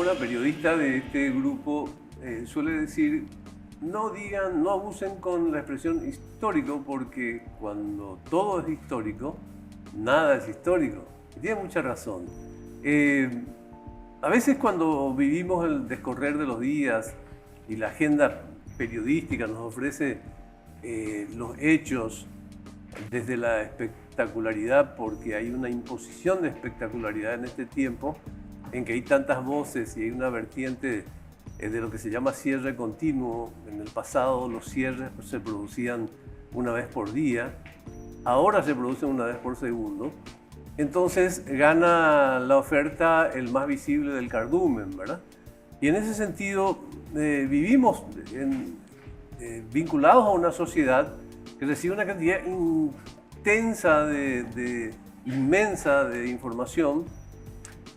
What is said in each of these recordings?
Zamora, periodista de este grupo, suele decir, no abusen con la expresión histórico, porque cuando todo es histórico, nada es histórico. Y tiene mucha razón. A veces cuando vivimos el descorrer de los días y la agenda periodística nos ofrece los hechos desde la espectacularidad, porque hay una imposición de espectacularidad en este tiempo en que hay tantas voces y hay una vertiente de lo que se llama cierre continuo. En el pasado los cierres se producían una vez por día, ahora se producen una vez por segundo. Entonces gana la oferta el más visible del cardumen, ¿verdad? Y en ese sentido vivimos vinculados a una sociedad que recibe una cantidad inmensa de información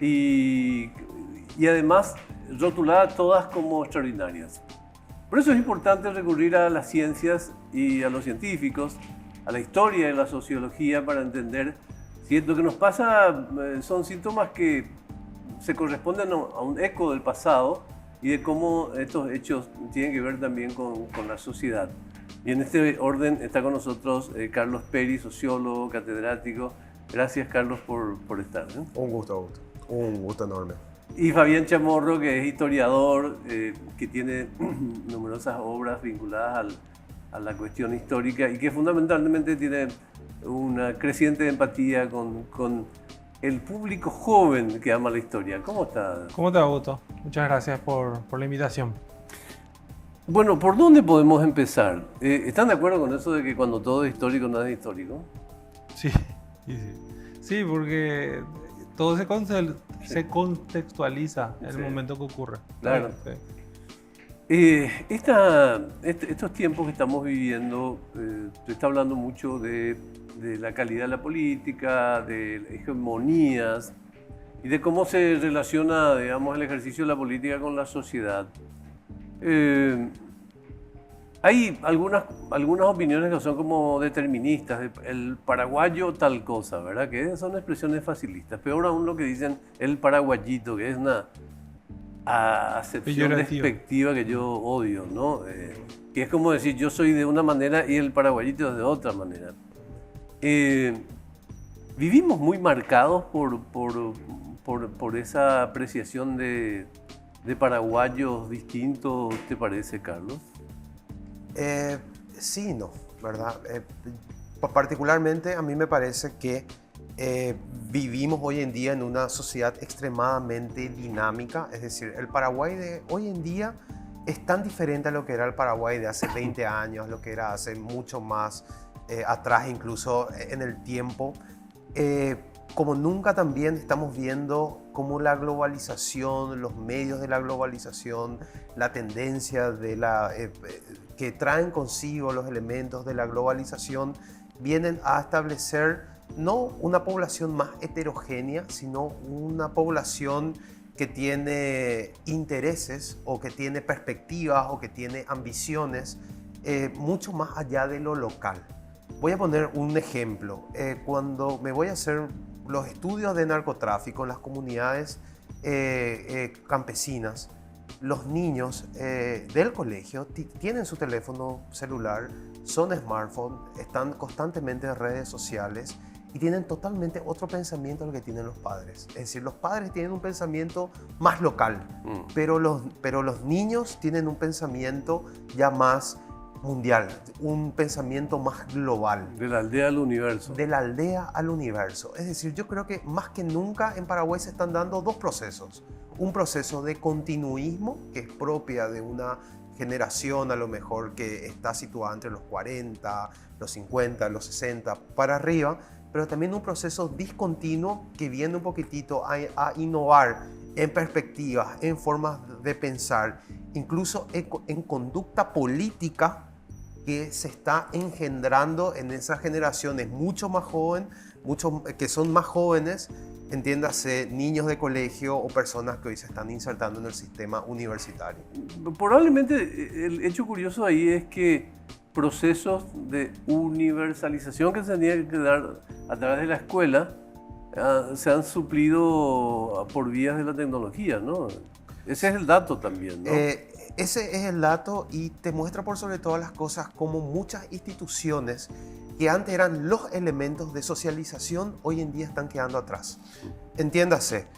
y además rotuladas todas como extraordinarias. Por eso es importante recurrir a las ciencias y a los científicos, a la historia y la sociología para entender si lo que nos pasa son síntomas que se corresponden a un eco del pasado y de cómo estos hechos tienen que ver también con la sociedad. Y en este orden está con nosotros Carlos Peri, sociólogo, catedrático. Gracias, Carlos, por estar. Un gusto enorme. Y Fabián Chamorro, que es historiador, que tiene numerosas obras vinculadas a la cuestión histórica y que fundamentalmente tiene una creciente empatía con el público joven que ama la historia. ¿Cómo está? ¿Cómo te va, Augusto? Muchas gracias por la invitación. Bueno, ¿por dónde podemos empezar? ¿Están de acuerdo con eso de que cuando todo es histórico, nada es histórico? Sí, porque todo se contextualiza en el momento que ocurre. Claro. Sí. Estos tiempos que estamos viviendo, se está hablando mucho de la calidad de la política, de hegemonías y de cómo se relaciona, digamos, el ejercicio de la política con la sociedad. Hay algunas opiniones que son como deterministas, el paraguayo tal cosa, ¿verdad? Que son expresiones facilistas. Peor aún lo que dicen el paraguayito, que es una acepción despectiva que yo odio, ¿no? Que es como decir yo soy de una manera y el paraguayito es de otra manera. Vivimos muy marcados por esa apreciación de paraguayos distintos, ¿te parece, Carlos? Sí y no, ¿verdad? Particularmente a mí me parece que vivimos hoy en día en una sociedad extremadamente dinámica, es decir, el Paraguay de hoy en día es tan diferente a lo que era el Paraguay de hace 20 años, lo que era hace mucho más atrás, incluso en el tiempo. Como nunca también estamos viendo cómo la globalización, los medios de la globalización, la tendencia que traen consigo los elementos de la globalización, vienen a establecer no una población más heterogénea, sino una población que tiene intereses o que tiene perspectivas o que tiene ambiciones mucho más allá de lo local. Voy a poner un ejemplo. Cuando me voy a hacer los estudios de narcotráfico en las comunidades campesinas, los niños del colegio tienen su teléfono celular, son smartphones, están constantemente en redes sociales y tienen totalmente otro pensamiento al que tienen los padres. Es decir, los padres tienen un pensamiento más local, pero los niños tienen un pensamiento ya más mundial, un pensamiento más global. De la aldea al universo. De la aldea al universo. Es decir, yo creo que más que nunca en Paraguay se están dando dos procesos. Un proceso de continuismo, que es propia de una generación a lo mejor que está situada entre los 40, los 50, los 60 para arriba, pero también un proceso discontinuo que viene un poquitito a innovar en perspectivas, en formas de pensar, incluso en conducta política que se está engendrando en esas generaciones mucho más jóvenes, que son más jóvenes, entiéndase, niños de colegio o personas que hoy se están insertando en el sistema universitario. Probablemente el hecho curioso ahí es que procesos de universalización que se tenían que dar a través de la escuela se han suplido por vías de la tecnología, ¿no? Ese es el dato también, ¿no? Ese es el dato y te muestra por sobre todas las cosas cómo muchas instituciones que antes eran los elementos de socialización, hoy en día están quedando atrás. Entiéndase,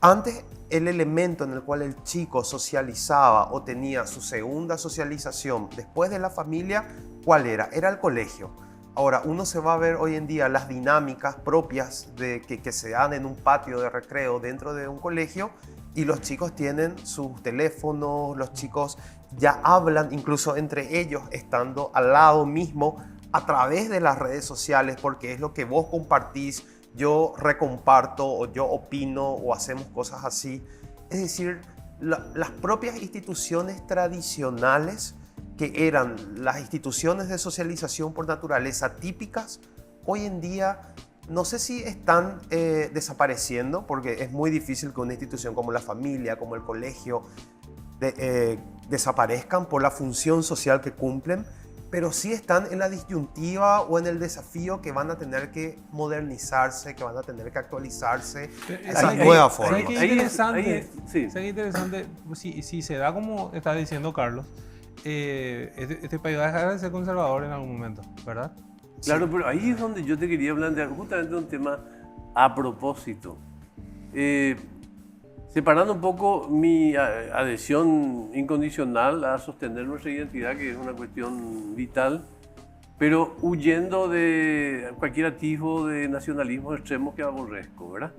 antes el elemento en el cual el chico socializaba o tenía su segunda socialización después de la familia, ¿cuál era? Era el colegio. Ahora, uno se va a ver hoy en día las dinámicas propias de que se dan en un patio de recreo dentro de un colegio y los chicos tienen sus teléfonos, los chicos ya hablan incluso entre ellos estando al lado mismo a través de las redes sociales porque es lo que vos compartís, yo recomparto o yo opino o hacemos cosas así. Es decir, las propias instituciones tradicionales que eran las instituciones de socialización por naturaleza típicas, hoy en día no sé si están desapareciendo, porque es muy difícil que una institución como la familia, como el colegio, desaparezcan por la función social que cumplen, pero sí están en la disyuntiva o en el desafío que van a tener que modernizarse, que van a tener que actualizarse a esa nueva forma. ¿Sabes qué interesante? Sí. ¿Sabes qué interesante? Si se da como está diciendo Carlos, este país va a dejar de ser conservador en algún momento, ¿verdad? Claro, pero ahí es donde yo te quería plantear justamente un tema a propósito. Separando un poco mi adhesión incondicional a sostener nuestra identidad, que es una cuestión vital, pero huyendo de cualquier atisbo de nacionalismo extremo que aborrezco, ¿verdad?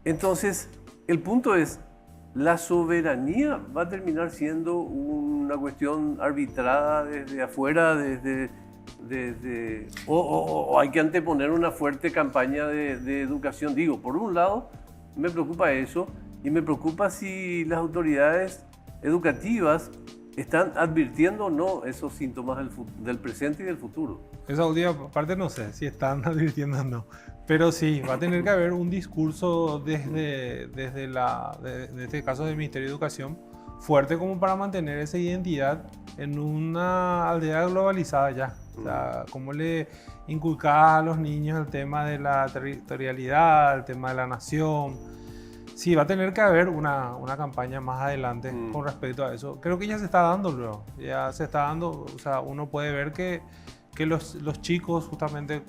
Entonces, el punto es, la soberanía va a terminar siendo una cuestión arbitrada desde afuera, o hay que anteponer una fuerte campaña de educación. Digo, por un lado, me preocupa eso y me preocupa si las autoridades educativas están advirtiendo o no esos síntomas del presente y del futuro. Esa última parte no sé si están advirtiendo o no, pero sí, va a tener que haber un discurso desde este caso del Ministerio de Educación fuerte como para mantener esa identidad en una aldea globalizada ya. O sea, cómo le inculcar a los niños el tema de la territorialidad, el tema de la nación. Sí, va a tener que haber una campaña más adelante con respecto a eso. Creo que ya se está dando luego, ya se está dando, o sea, uno puede ver que los chicos justamente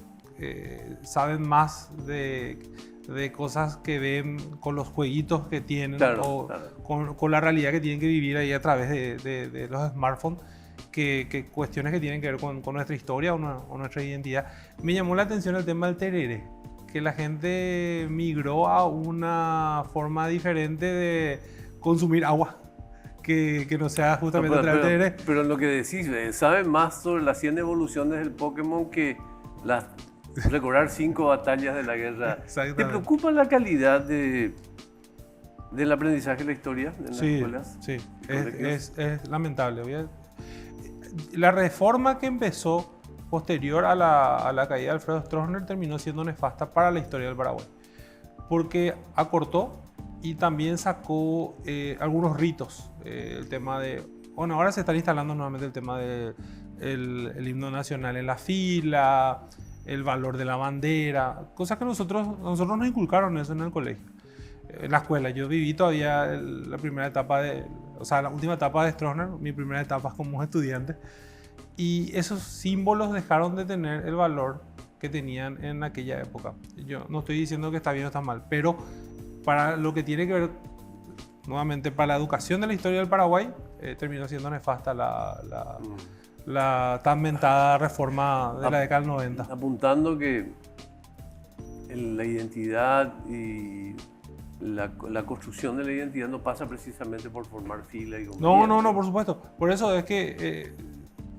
saben más de cosas que ven con los jueguitos que tienen, claro. Con la realidad que tienen que vivir ahí a través de los smartphones, que cuestiones que tienen que ver con nuestra historia o nuestra identidad. Me llamó la atención el tema del tereré, que la gente migró a una forma diferente de consumir agua, que no sea justamente el tereré. Pero lo que decís, saben más sobre las 100 evoluciones del Pokémon que recordar 5 batallas de la guerra. ¿Te preocupa la calidad del aprendizaje de la historia en las escuelas? Sí, es lamentable. La reforma que empezó posterior a la caída de Alfredo Stroessner terminó siendo nefasta para la historia del Paraguay, porque acortó y también sacó algunos ritos. El tema de... Bueno, ahora se está instalando nuevamente el tema del himno nacional en la fila, el valor de la bandera, cosas que nosotros nos inculcaron eso en el colegio, en la escuela. Yo viví todavía la primera etapa la última etapa de Stroessner, mi primera etapa como estudiante, y esos símbolos dejaron de tener el valor que tenían en aquella época. Yo no estoy diciendo que está bien o está mal, pero para lo que tiene que ver, nuevamente, para la educación de la historia del Paraguay, terminó siendo nefasta la tan mentada reforma de la década del 90. Apuntando que la identidad y la construcción de la identidad no pasa precisamente por formar fila y No, por supuesto. Por eso es que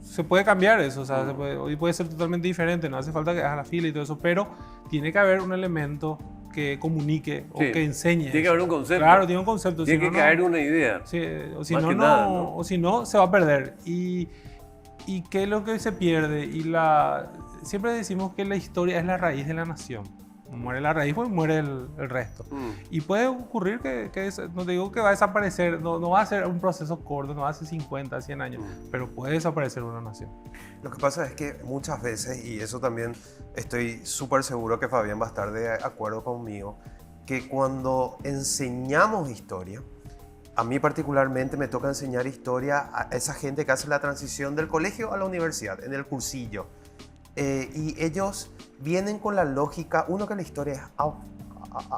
se puede cambiar eso. O sea, hoy puede ser totalmente diferente, no hace falta que hagas la fila y todo eso, pero tiene que haber un elemento que comunique o que enseñe. Tiene que haber un concepto. Claro, tiene un concepto. Tiene que caer una idea. Sí, o si no, se va a perder. ¿Y qué es lo que se pierde? Siempre decimos que la historia es la raíz de la nación. Muere la raíz, pues muere el resto. Y puede ocurrir que no te digo que va a desaparecer, no va a ser un proceso corto, no va a ser 50, 100 años, pero puede desaparecer una nación. Lo que pasa es que muchas veces, y eso también estoy súper seguro que Fabián va a estar de acuerdo conmigo, que cuando enseñamos historia, a mí particularmente me toca enseñar historia a esa gente que hace la transición del colegio a la universidad, en el cursillo. Y ellos vienen con la lógica, uno, que la historia es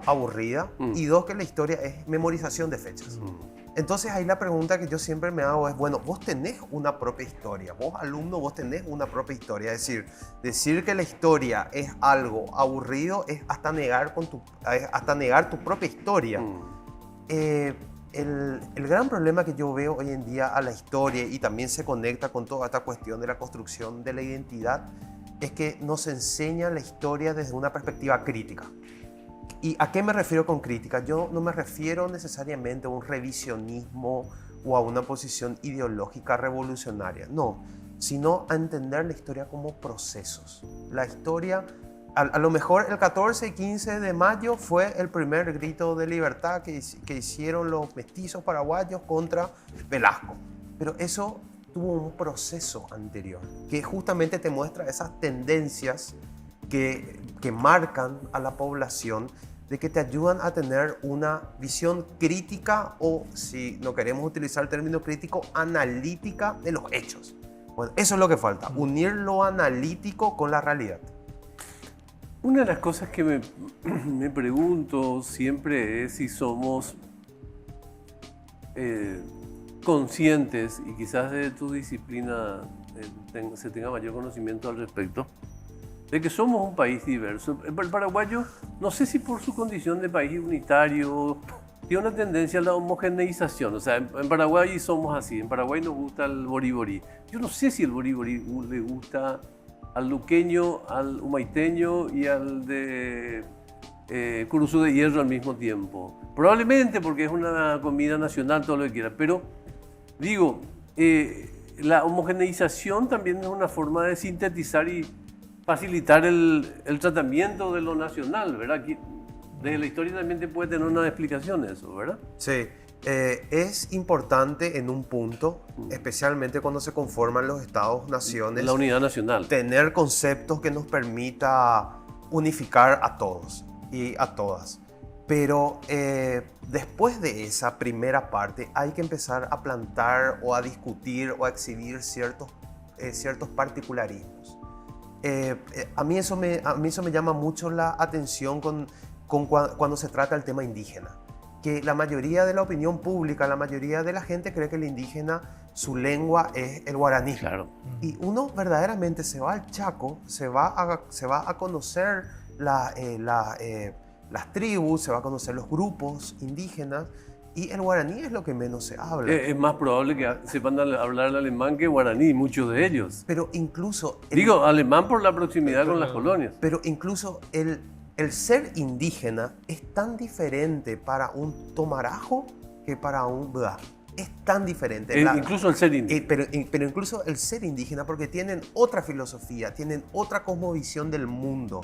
aburrida, y dos, que la historia es memorización de fechas. Entonces ahí la pregunta que yo siempre me hago es, bueno, vos tenés una propia historia, vos alumno, vos tenés una propia historia. Es decir que la historia es algo aburrido es hasta negar tu propia historia. El gran problema que yo veo hoy en día a la historia, y también se conecta con toda esta cuestión de la construcción de la identidad, es que nos enseña la historia desde una perspectiva crítica. ¿Y a qué me refiero con crítica? Yo no me refiero necesariamente a un revisionismo o a una posición ideológica revolucionaria, no, sino a entender la historia como procesos. La historia, a lo mejor el 14 y 15 de mayo fue el primer grito de libertad que hicieron los mestizos paraguayos contra Velasco, pero eso tuvo un proceso anterior que justamente te muestra esas tendencias que marcan a la población, de que te ayudan a tener una visión crítica, o, si no queremos utilizar el término crítico, analítica de los hechos. Bueno, eso es lo que falta, unir lo analítico con la realidad. Una de las cosas que me pregunto siempre es si somos conscientes, y quizás de tu disciplina se tenga mayor conocimiento al respecto, de que somos un país diverso. El paraguayo, no sé si por su condición de país unitario, tiene una tendencia a la homogeneización. O sea, en Paraguay somos así, en Paraguay nos gusta el boriborí. Yo no sé si el boriborí le gusta al luqueño, al humaiteño y al de Curuzú de Hierro al mismo tiempo. Probablemente porque es una comida nacional, todo lo que quiera, pero digo, la homogeneización también es una forma de sintetizar y facilitar el tratamiento de lo nacional, ¿verdad? Aquí, desde la historia también te puede tener una explicación de eso, ¿verdad? Sí, es importante en un punto, especialmente cuando se conforman los estados-naciones, La unidad nacional. tener conceptos que nos permita unificar a todos y a todas. Pero después de esa primera parte hay que empezar a plantar o a discutir o a exhibir ciertos particularismos. A mí eso me llama mucho la atención cuando se trata del tema indígena. Que la mayoría de la opinión pública, la mayoría de la gente cree que el indígena, su lengua es el guaraní. Claro. Y uno verdaderamente se va al Chaco, se va a conocer las tribus, se va a conocer los grupos indígenas, y el guaraní es lo que menos se habla. Es más probable que sepan hablar el alemán que guaraní, muchos de ellos. Pero incluso... Digo, alemán por la proximidad con las colonias. Pero incluso el ser indígena es tan diferente para un tomarajo que para un bla. Es tan diferente. Incluso el ser indígena. Pero incluso el ser indígena, porque tienen otra filosofía, tienen otra cosmovisión del mundo.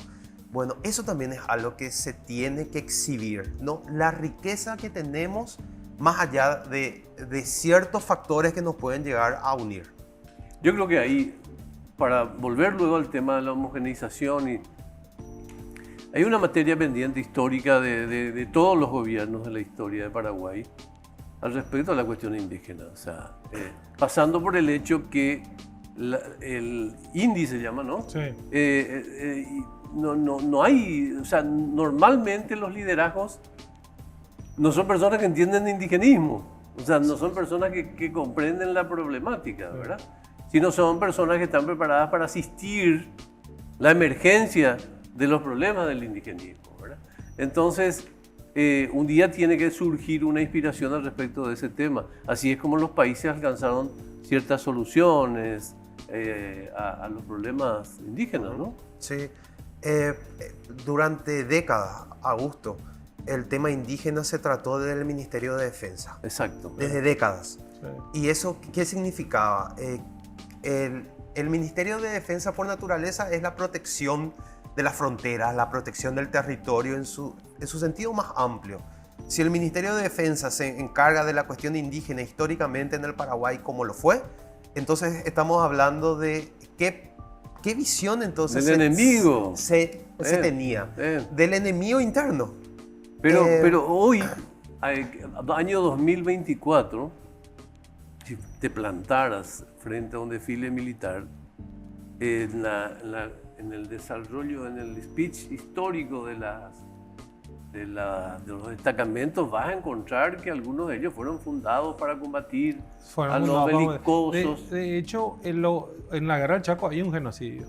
Bueno, eso también es algo que se tiene que exhibir, ¿no? La riqueza que tenemos más allá de ciertos factores que nos pueden llegar a unir. Yo creo que ahí, para volver luego al tema de la homogeneización, hay una materia pendiente histórica de todos los gobiernos de la historia de Paraguay al respecto a la cuestión indígena. O sea, pasando por el hecho que el INDI se llama, ¿no? Sí. No hay, o sea, normalmente los liderazgos no son personas que entienden de indigenismo, o sea, no son personas que comprenden la problemática, ¿verdad? Sino son personas que están preparadas para asistir la emergencia de los problemas del indigenismo, ¿verdad? Entonces, un día tiene que surgir una inspiración al respecto de ese tema. Así es como los países alcanzaron ciertas soluciones a los problemas indígenas, ¿no? Sí. Durante décadas, Augusto, el tema indígena se trató desde el Ministerio de Defensa. Exacto. Desde décadas. Sí. ¿Y eso qué significaba? El Ministerio de Defensa por naturaleza es la protección de las fronteras, la protección del territorio en su sentido más amplio. Si el Ministerio de Defensa se encarga de la cuestión indígena históricamente en el Paraguay como lo fue, entonces estamos hablando de qué visión entonces del enemigo se tenía, del enemigo interno. Pero hoy año 2024, si te plantaras frente a un desfile militar, en el desarrollo, en el speech histórico de los destacamentos, vas a encontrar que algunos de ellos fueron fundados para combatir a los belicosos. De hecho, en la Guerra del Chaco hay un genocidio.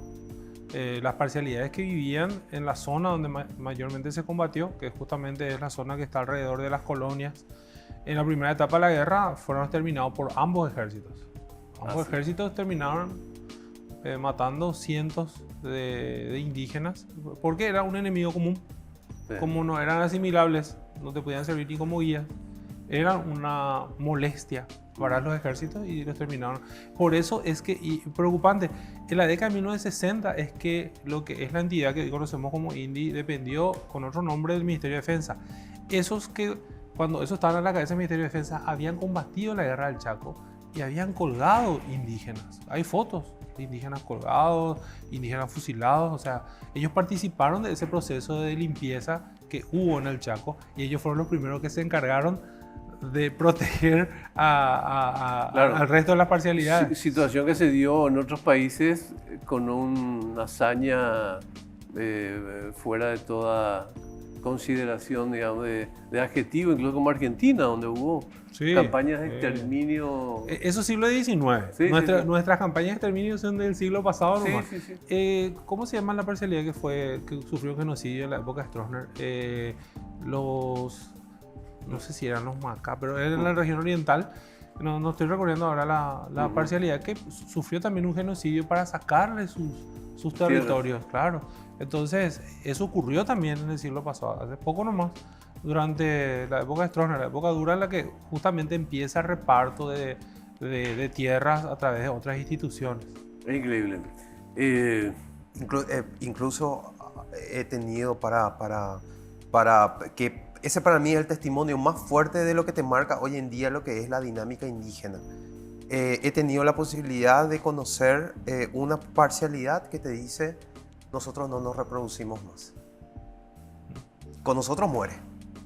Las parcialidades que vivían en la zona donde mayormente se combatió, que justamente es la zona que está alrededor de las colonias, en la primera etapa de la guerra fueron exterminados por ambos ejércitos. Ambos ejércitos terminaron matando cientos de indígenas, porque era un enemigo común. Sí. Como no eran asimilables, no te podían servir ni como guías, eran una molestia para los ejércitos y los terminaron. Por eso es que, y preocupante, en la década de 1960 es que lo que es la entidad que hoy conocemos como INDI dependió con otro nombre del Ministerio de Defensa. Esos que, cuando esos estaban a la cabeza del Ministerio de Defensa, habían combatido la Guerra del Chaco y habían colgado indígenas. Hay fotos de indígenas colgados, indígenas fusilados, o sea, ellos participaron de ese proceso de limpieza que hubo en el Chaco y ellos fueron los primeros que se encargaron de proteger Claro. al resto de las parcialidades. Situación que se dio en otros países con una hazaña fuera de toda consideración, digamos, de adjetivo, incluso como Argentina, donde hubo campañas de exterminio. Eso siglo XIX. Sí, Nuestras campañas de exterminio son del siglo pasado nomás. Sí. ¿Cómo se llama la parcialidad que sufrió un genocidio en la época de Stroessner? No sé si eran los Macá, pero era en la región oriental. No estoy recordando ahora la parcialidad que sufrió también un genocidio para sacarle sus territorios, claro. Entonces, eso ocurrió también en el siglo pasado, hace poco nomás, durante la época de Stroessner, la época dura en la que justamente empieza el reparto de tierras a través de otras instituciones. Es increíble. Incluso he tenido para que ese para mí es el testimonio más fuerte de lo que te marca hoy en día lo que es la dinámica indígena. He tenido la posibilidad de conocer una parcialidad que te dice: nosotros no nos reproducimos más. Con nosotros muere.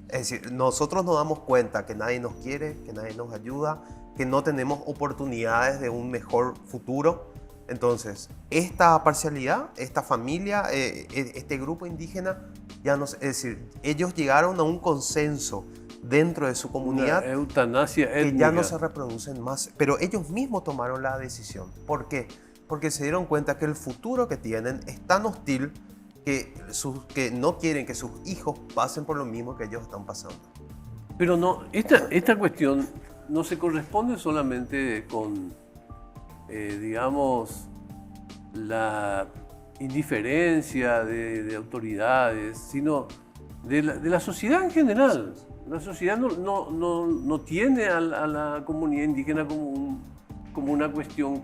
Es decir, nosotros nos damos cuenta que nadie nos quiere, que nadie nos ayuda, que no tenemos oportunidades de un mejor futuro. Entonces, esta parcialidad, esta familia, este grupo indígena, ya no, es decir, ellos llegaron a un consenso dentro de su comunidad, una eutanasia que étnica. ya no se reproducen más, pero ellos mismos tomaron la decisión. ¿Por qué? Porque se dieron cuenta que el futuro que tienen es tan hostil que no quieren que sus hijos pasen por lo mismo que ellos están pasando. Pero no, esta cuestión no se corresponde solamente con, digamos, la indiferencia de autoridades, sino de la sociedad en general. La sociedad no tiene a la comunidad indígena como una cuestión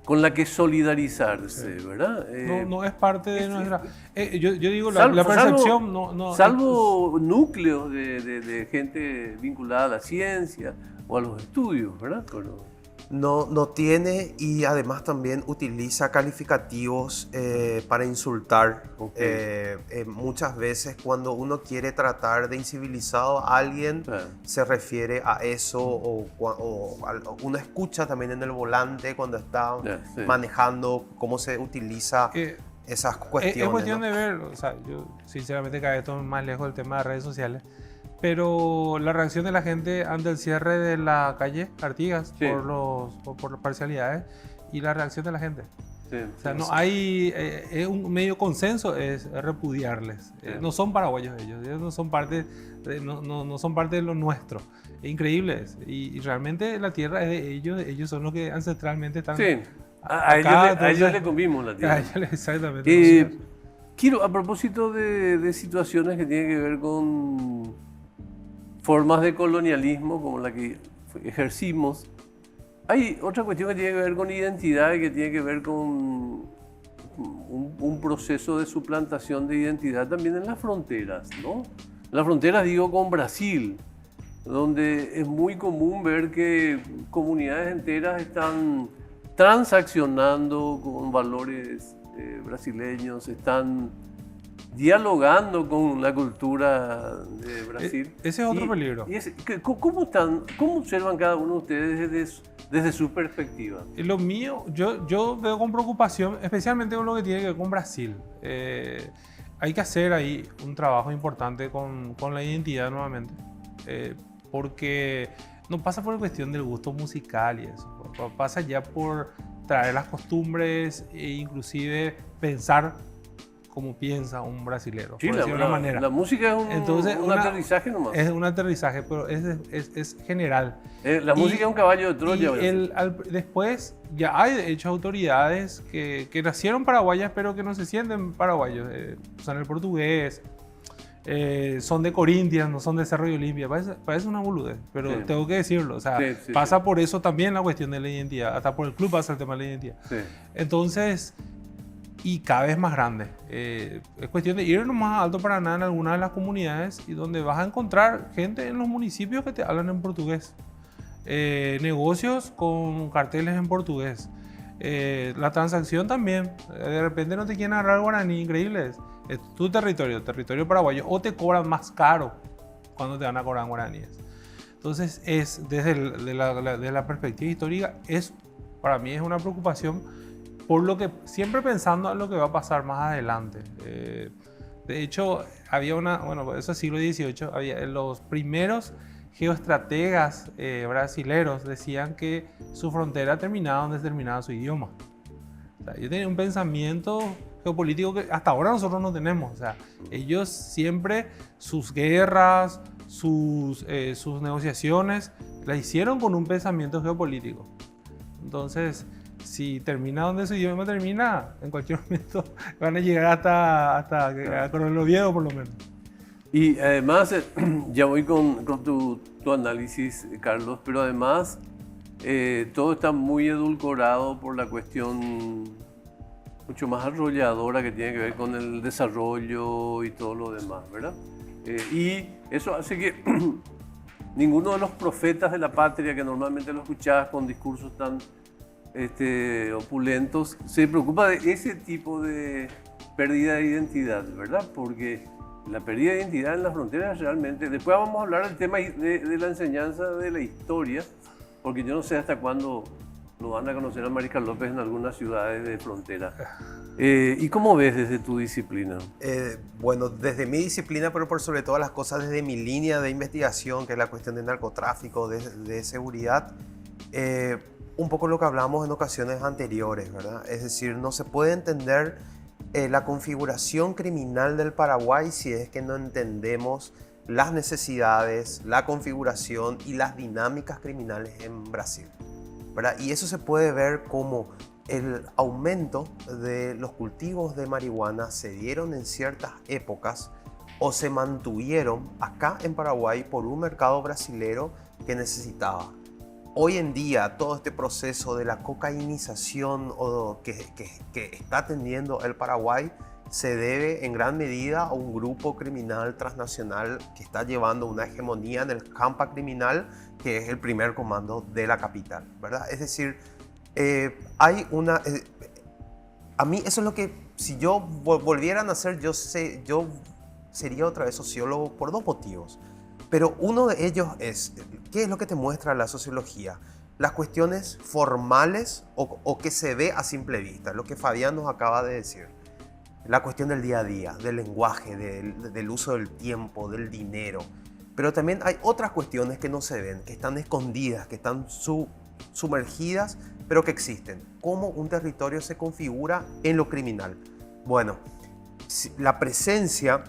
con la que solidarizarse, ¿verdad? No es parte de nuestra... yo digo, la percepción salvo núcleos de gente vinculada a la ciencia o a los estudios, ¿verdad? No tiene, y además también utiliza calificativos para insultar. Muchas veces cuando uno quiere tratar de incivilizado a alguien, se refiere a eso, o uno escucha también en el volante cuando está manejando cómo se utiliza esas cuestiones. Es cuestión de ver, o sea, yo sinceramente cada vez estoy más lejos del tema de redes sociales, pero la reacción de la gente ante el cierre de la calle Artigas por las parcialidades y la reacción de la gente. O sea, no hay un medio consenso es repudiarles. No son paraguayos ellos no son parte no son parte de lo nuestro. Es increíble eso. Y realmente la tierra es de ellos son los que ancestralmente están a ellos le comimos la tierra. Exactamente. Quiero, a propósito de situaciones que tienen que ver con formas de colonialismo como la que ejercimos, hay otra cuestión que tiene que ver con identidad y que tiene que ver con un proceso de suplantación de identidad también en las fronteras, ¿no? En las fronteras, digo, con Brasil, donde es muy común ver que comunidades enteras están transaccionando con valores brasileños, están dialogando con la cultura de Brasil. Ese es otro peligro. ¿Cómo observan cada uno de ustedes desde su perspectiva? Lo mío, yo veo con preocupación, especialmente con lo que tiene que ver con Brasil. Hay que hacer ahí un trabajo importante con la identidad nuevamente, porque no pasa por la cuestión del gusto musical y eso, pasa ya por traer las costumbres e inclusive pensar como piensa un brasilero, Sí, por decirlo de una manera. La música es Entonces, un aterrizaje nomás. Es un aterrizaje, pero es general. La música es un caballo de Troya. Después ya hay de hecho autoridades que nacieron paraguayas pero que no se sienten paraguayos. Usan el portugués, son de Corinthians, no son de Cerro y Olimpia. Parece una boludez, pero Sí. tengo que decirlo. O sea, pasa por eso también la cuestión de la identidad. Hasta por el club pasa el tema de la identidad. Sí. Entonces, y cada vez más grande. Es cuestión de ir en lo más alto Paraná en algunas de las comunidades y donde vas a encontrar gente en los municipios que te hablan en portugués. Negocios con carteles en portugués. La transacción también. De repente no te quieren agarrar guaraní, increíble. Es tu territorio paraguayo. O te cobran más caro cuando te van a cobrar guaraníes. Entonces, desde la perspectiva histórica, para mí es una preocupación. Por lo que siempre pensando en lo que va a pasar más adelante. De hecho, había eso es siglo XVIII, los primeros geoestrategas brasileros decían que su frontera terminaba donde terminaba su idioma. O sea, ellos tenían un pensamiento geopolítico que hasta ahora nosotros no tenemos. O sea, ellos siempre sus guerras, sus negociaciones, las hicieron con un pensamiento geopolítico. Entonces, si termina donde su idioma termina, en cualquier momento van a llegar hasta Coronel Oviedo por lo menos. Y además, ya voy con tu análisis, Carlos, pero además todo está muy edulcorado por la cuestión mucho más arrolladora que tiene que ver con el desarrollo y todo lo demás, ¿verdad? Y eso hace que ninguno de los profetas de la patria que normalmente lo escuchabas con discursos tan opulentos se preocupa de ese tipo de pérdida de identidad, ¿verdad? Porque la pérdida de identidad en las fronteras realmente... Después vamos a hablar del tema de la enseñanza de la historia, porque yo no sé hasta cuándo nos van a conocer a Mariscal López en algunas ciudades de frontera. ¿Y cómo ves desde tu disciplina? Bueno, desde mi disciplina, pero por sobre todas las cosas desde mi línea de investigación, que es la cuestión de narcotráfico, de seguridad, un poco lo que hablamos en ocasiones anteriores, ¿verdad? Es decir, no se puede entender la configuración criminal del Paraguay si es que no entendemos las necesidades, la configuración y las dinámicas criminales en Brasil, ¿verdad? Y eso se puede ver como el aumento de los cultivos de marihuana se dieron en ciertas épocas o se mantuvieron acá en Paraguay por un mercado brasilero que necesitaba. Hoy en día, todo este proceso de la cocainización que está teniendo el Paraguay se debe en gran medida a un grupo criminal transnacional que está llevando una hegemonía en el campo criminal, que es el primer comando de la capital, ¿verdad? Es decir, a mí eso es lo que, si yo volviera a nacer, yo sería otra vez sociólogo por dos motivos. Pero uno de ellos es, ¿qué es lo que te muestra la sociología? Las cuestiones formales o que se ve a simple vista, lo que Fabián nos acaba de decir. La cuestión del día a día, del lenguaje, del uso del tiempo, del dinero. Pero también hay otras cuestiones que no se ven, que están escondidas, que están sumergidas, pero que existen. ¿Cómo un territorio se configura en lo criminal? Bueno, la presencia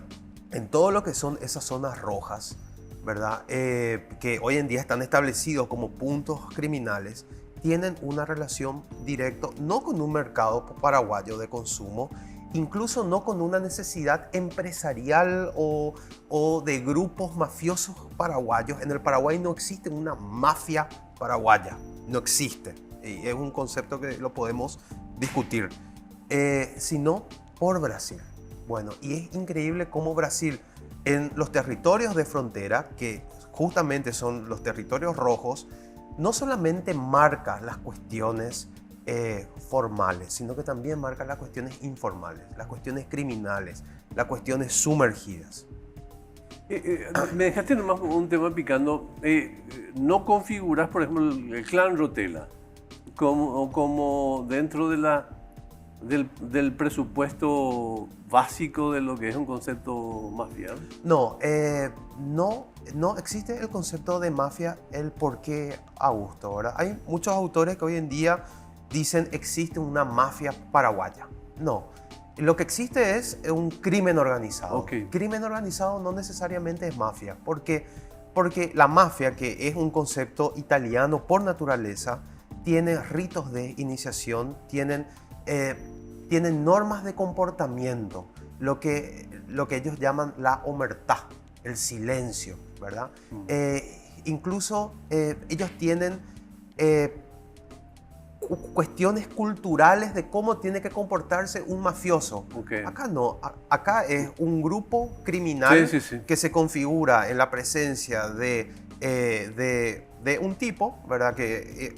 en todo lo que son esas zonas rojas, ¿verdad? Que hoy en día están establecidos como puntos criminales, tienen una relación directa, no con un mercado paraguayo de consumo, incluso no con una necesidad empresarial o de grupos mafiosos paraguayos. En el Paraguay no existe una mafia paraguaya, no existe. Y es un concepto que lo podemos discutir, sino por Brasil. Bueno, y es increíble cómo Brasil, en los territorios de frontera, que justamente son los territorios rojos, no solamente marca las cuestiones formales, sino que también marca las cuestiones informales, las cuestiones criminales, las cuestiones sumergidas. Me dejaste nomás un tema picando. ¿No configuras, por ejemplo, el clan Rotela como dentro de del presupuesto básico de lo que es un concepto mafia? No, no existe el concepto de mafia, el por qué Augusto, ¿verdad? Hay muchos autores que hoy en día dicen existe una mafia paraguaya. No, lo que existe es un crimen organizado. Okay. Crimen organizado no necesariamente es mafia, porque la mafia, que es un concepto italiano por naturaleza, tiene ritos de iniciación, tienen normas de comportamiento, lo que ellos llaman la omertá, el silencio, ¿verdad? Incluso ellos tienen cuestiones culturales de cómo tiene que comportarse un mafioso. Okay. Acá no, acá es un grupo criminal que se configura en la presencia de un tipo, ¿verdad?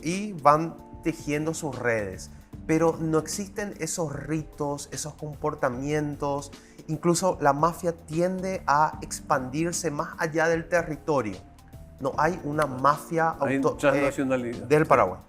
Y van tejiendo sus redes. Pero no existen esos ritos, esos comportamientos. Incluso la mafia tiende a expandirse más allá del territorio. No hay una mafia del Paraguay.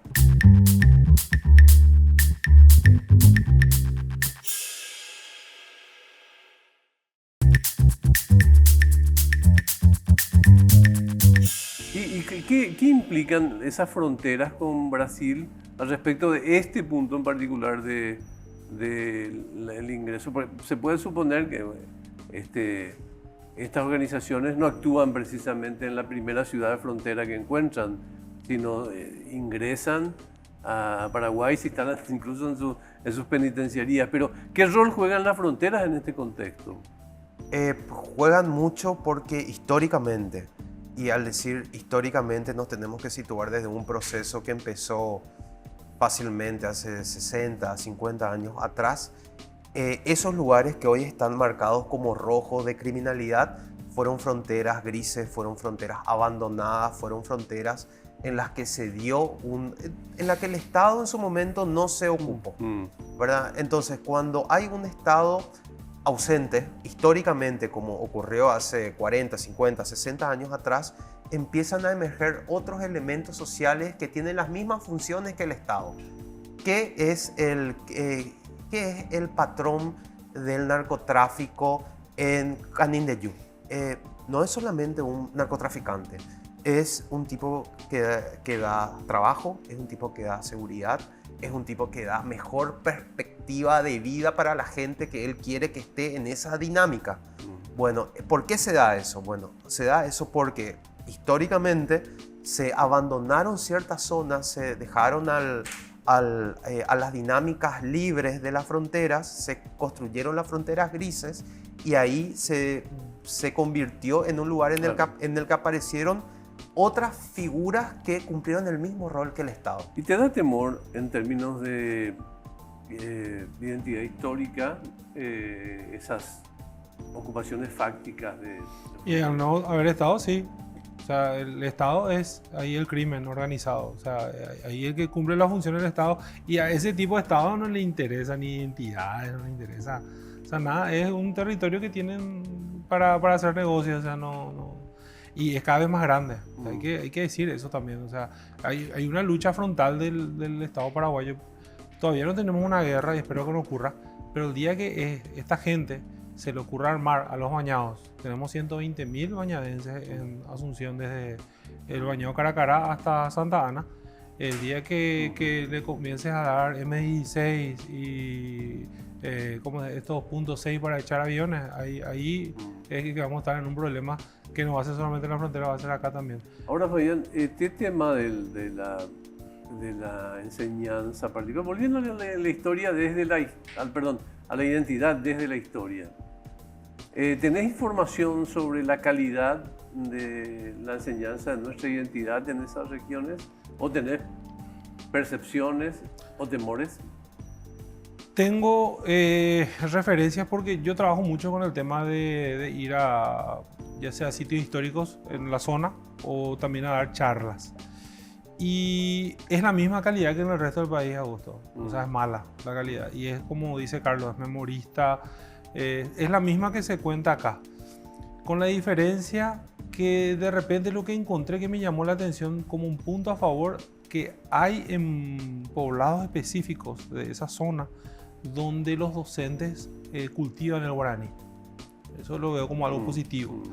¿Y qué implican esas fronteras con Brasil al respecto de este punto en particular del ingreso? Porque se puede suponer que estas organizaciones no actúan precisamente en la primera ciudad de frontera que encuentran, sino ingresan a Paraguay si están incluso en sus penitenciarías. Pero, ¿qué rol juegan las fronteras en este contexto? Juegan mucho porque históricamente, y al decir históricamente nos tenemos que situar desde un proceso que empezó fácilmente hace 60, 50 años atrás. Esos lugares que hoy están marcados como rojo de criminalidad fueron fronteras grises, fueron fronteras abandonadas, fueron fronteras en las que se dio en la que el Estado en su momento no se ocupó, ¿verdad? Entonces, cuando hay un Estado ausente, históricamente, como ocurrió hace 40, 50, 60 años atrás, empiezan a emerger otros elementos sociales que tienen las mismas funciones que el Estado. ¿Qué es el patrón del narcotráfico en Canindeyú? No es solamente un narcotraficante, es un tipo que da trabajo, es un tipo que da seguridad, es un tipo que da mejor perspectiva de vida para la gente que él quiere que esté en esa dinámica. Bueno, ¿por qué se da eso? Bueno, se da eso porque históricamente se abandonaron ciertas zonas, se dejaron a las dinámicas libres de las fronteras, se construyeron las fronteras grises y ahí se convirtió en un lugar en el que aparecieron otras figuras que cumplieron el mismo rol que el Estado. ¿Y te da temor en términos de identidad histórica esas ocupaciones fácticas Y al no haber Estado, sí. O sea, el Estado es ahí el crimen organizado. O sea, ahí el que cumple la función del Estado. Y a ese tipo de Estado no le interesa ni identidades, no le interesa. O sea, nada, es un territorio que tienen para hacer negocios. O sea, no. Y es cada vez más grande. O sea, hay que decir eso también. O sea, hay una lucha frontal del Estado paraguayo. Todavía no tenemos una guerra y espero que no ocurra. Pero el día que esta gente se le ocurra armar a los bañados, tenemos 120.000 bañadenses en Asunción, desde el bañado Caracará hasta Santa Ana. El día que le comiences a dar M16 y estos puntos 6 para echar aviones, ahí es que vamos a estar en un problema que no va a ser solamente en la frontera, va a ser acá también. Ahora, Fabián, este tema de la enseñanza particular, volviendo a la historia a la identidad desde la historia. ¿Tenés información sobre la calidad de la enseñanza de nuestra identidad en esas regiones? ¿O tenés percepciones o temores? Tengo referencias porque yo trabajo mucho con el tema de ir a ya sea sitios históricos en la zona o también a dar charlas. Y es la misma calidad que en el resto del país, Augusto. O sea, es mala la calidad. Y es como dice Carlos, es memorista. Es la misma que se cuenta acá. Con la diferencia que de repente lo que encontré que me llamó la atención como un punto a favor, que hay en poblados específicos de esa zona donde los docentes cultivan el guaraní. Eso lo veo como algo positivo.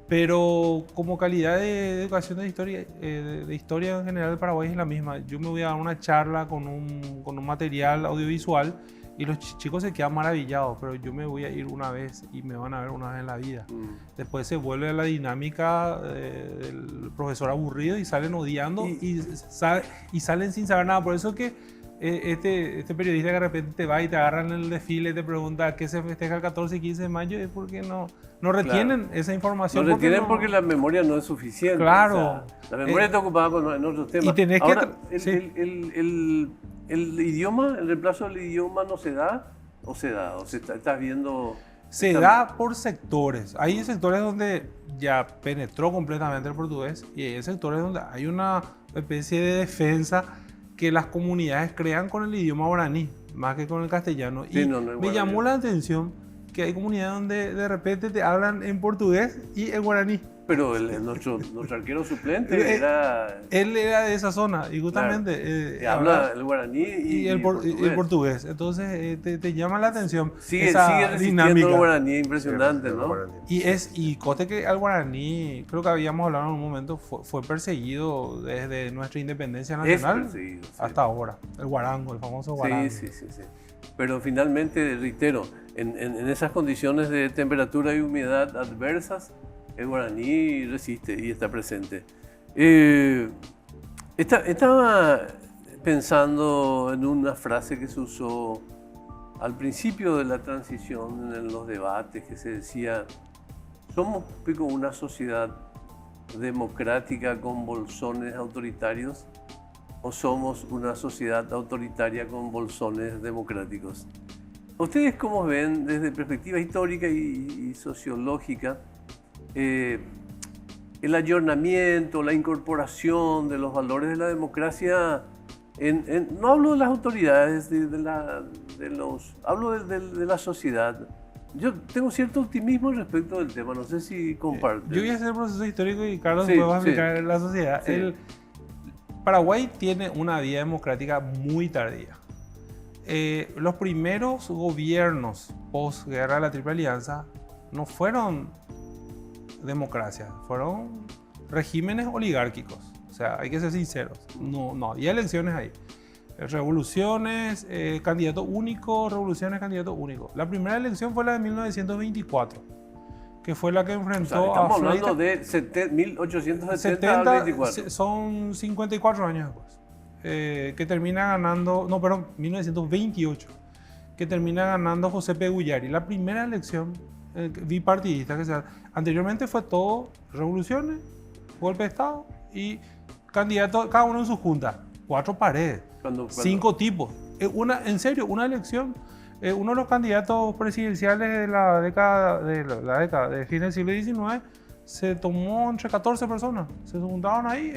Pero como calidad de educación de historia en general de Paraguay es la misma. Yo me voy a dar una charla con un material audiovisual y los chicos se quedan maravillados, pero yo me voy a ir una vez y me van a ver una vez en la vida. Después se vuelve a la dinámica del profesor aburrido y salen odiando y salen sin saber nada. Por eso que este periodista que de repente te va y te agarra en el desfile y te pregunta qué se festeja el 14 y 15 de mayo, es porque no retienen esa información. No retienen porque la memoria no es suficiente. Claro. O sea, la memoria está ocupada en otros temas. Y tenés Ahora, que... el idioma, el reemplazo del idioma no se da, o estás viendo... Se da por sectores. Hay sectores donde ya penetró completamente el portugués y hay sectores donde hay una especie de defensa que las comunidades crean con el idioma guaraní, más que con el castellano. Sí, y me llamó la atención que hay comunidades donde de repente te hablan en portugués y en guaraní. Pero nuestro arquero suplente era... Él era de esa zona y justamente... habla el guaraní y el portugués. Entonces te llama la atención sigue esa dinámica. el guaraní, impresionante, ¿no? Y coste que al guaraní, creo que habíamos hablado en un momento, fue perseguido desde nuestra independencia nacional hasta ahora. El guarango, el famoso guarango. Sí. Pero finalmente, reitero, en esas condiciones de temperatura y humedad adversas, el guaraní resiste y está presente. Estaba pensando en una frase que se usó al principio de la transición en los debates, que se decía, somos una sociedad democrática con bolsones autoritarios o somos una sociedad autoritaria con bolsones democráticos. ¿Ustedes cómo ven desde perspectiva histórica y sociológica el ayornamiento, la incorporación de los valores de la democracia? No hablo de las autoridades, hablo de la sociedad. Yo tengo cierto optimismo respecto del tema, no sé si comparten. Yo voy a hacer el proceso histórico y Carlos puede explicar la sociedad. Sí. Paraguay tiene una vía democrática muy tardía. Los primeros gobiernos posguerra de la Triple Alianza no fueron democracias, fueron regímenes oligárquicos. O sea, hay que ser sinceros, no había elecciones ahí. Revoluciones, candidato único, revoluciones, candidato único. La primera elección fue la de 1924, que fue la que enfrentó estamos a Frei. Hablando de 1870 al 24. Son 54 años después. Que termina ganando, 1928, que termina ganando José Peguyari. La primera elección bipartidista que se da. Anteriormente fue todo revoluciones, golpe de Estado y candidatos, cada uno en su junta. 4 paredes, 5 tipos. En serio, una elección. Uno de los candidatos presidenciales de la década de fin del siglo XIX se tomó entre 14 personas. Se juntaron ahí,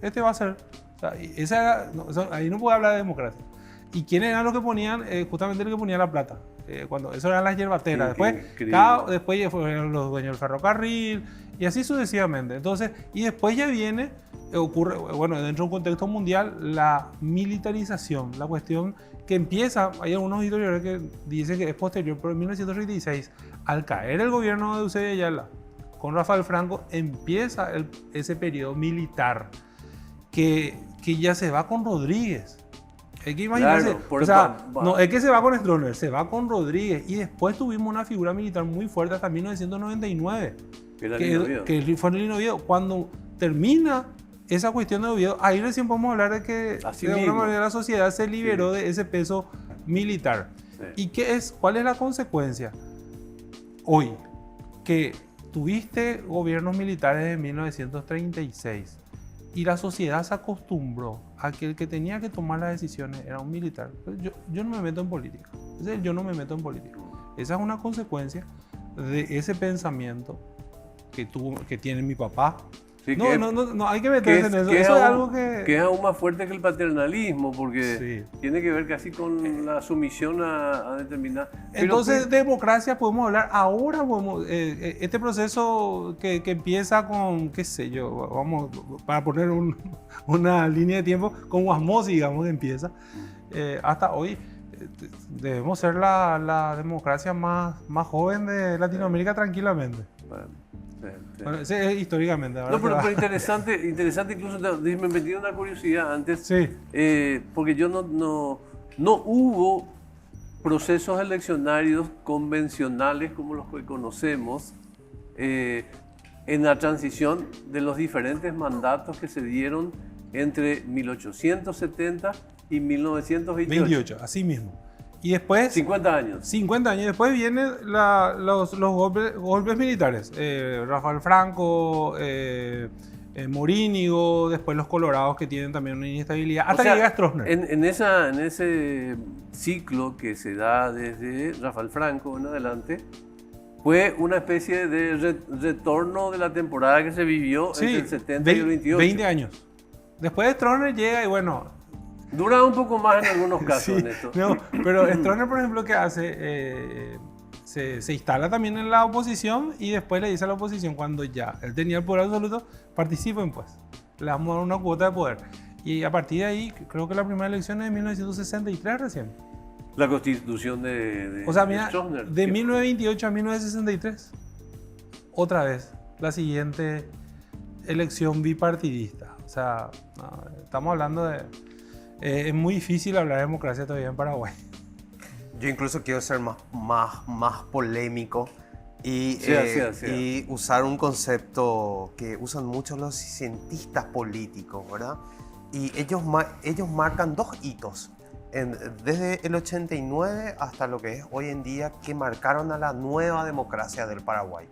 este va a ser. O sea, ahí no puede hablar de democracia. ¿Y quiénes eran los que ponían? Justamente los que ponían la plata. Eso eran las yerbateras. Después fueron los dueños del ferrocarril y así sucesivamente. Entonces, y después ya ocurre, dentro de un contexto mundial, la militarización, la cuestión que empieza, hay algunos historiadores que dicen que es posterior, pero en 1936, al caer el gobierno de Eusebio Ayala con Rafael Franco, empieza ese periodo militar que ya se va con Rodríguez. Hay que imaginarse, no es que se va con Stroessner, se va con Rodríguez y después tuvimos una figura militar muy fuerte hasta 1999, que fue Lino Oviedo. Cuando termina esa cuestión de Oviedo, ahí recién podemos hablar de que de alguna manera la sociedad se liberó de ese peso militar. Sí. ¿Y cuál es la consecuencia? Hoy, que tuviste gobiernos militares en 1936 y la sociedad se acostumbró a que el que tenía que tomar las decisiones era un militar. Yo no me meto en política. Esa es una consecuencia de ese pensamiento que tiene mi papá, Sí, no, hay que meterse en eso. que Eso es aún- algo que... que es aún más fuerte que el paternalismo, porque Sí. tiene que ver casi con la sumisión a determinar. Entonces, de democracia podemos hablar ahora. Este proceso que empieza con, qué sé yo, vamos, para poner una línea de tiempo, con osmosis, digamos, que empieza. Hasta hoy debemos ser la democracia más joven de Latinoamérica tranquilamente. Bueno, sí. Bueno, ese es históricamente. No, pero interesante incluso, me metí una curiosidad antes, Sí. porque yo no hubo procesos eleccionarios convencionales como los que conocemos en la transición de los diferentes mandatos que se dieron entre 1870 y 1928. 28, así mismo. Y después, 50 años. 50 años después vienen los golpes militares. Rafael Franco, Morínigo, después los colorados que tienen también una inestabilidad. Hasta O sea, que llega Stroessner. en ese ciclo que se da desde Rafael Franco en adelante, fue una especie de retorno de la temporada que se vivió entre el 70 y el 28. 20 años. Después Stroessner llega y bueno... Dura un poco más en algunos casos Sí, en esto. no, pero Stroessner, por ejemplo, ¿qué hace? Se instala también en la oposición y después le dice a la oposición, cuando ya él tenía el poder absoluto, participen pues, le vamos a dar una cuota de poder. Y a partir de ahí, creo que la primera elección es de 1963 recién. La constitución de O sea, mira, Stroessner. de 1928 a 1963, otra vez, la siguiente elección bipartidista. O sea, no, estamos hablando de... es muy difícil hablar de democracia todavía en Paraguay. Yo incluso quiero ser más polémico y, Sí. y usar un concepto que usan muchos los cientistas políticos, ¿verdad? Y ellos marcan dos hitos, desde el 89 hasta lo que es hoy en día, que marcaron a la nueva democracia del Paraguay.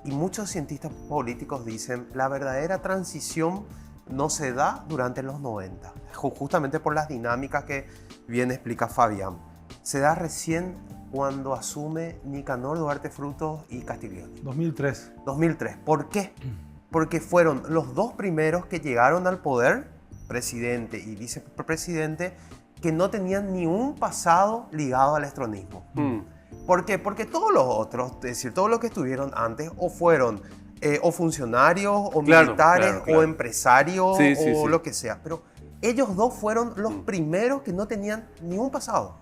Y muchos cientistas políticos dicen, la verdadera transición no se da durante los 90, justamente por las dinámicas que bien explica Fabián. Se da recién cuando asume Nicanor Duarte Frutos y Castiglione. 2003. 2003. ¿Por qué? Porque fueron los dos primeros que llegaron al poder, presidente y vicepresidente, que no tenían ni un pasado ligado al estronismo. ¿Por qué? Porque todos los otros, es decir, todos los que estuvieron antes, o fueron o funcionarios, o militares, o empresarios, o lo que sea. Pero ellos dos fueron los primeros que no tenían ni un pasado.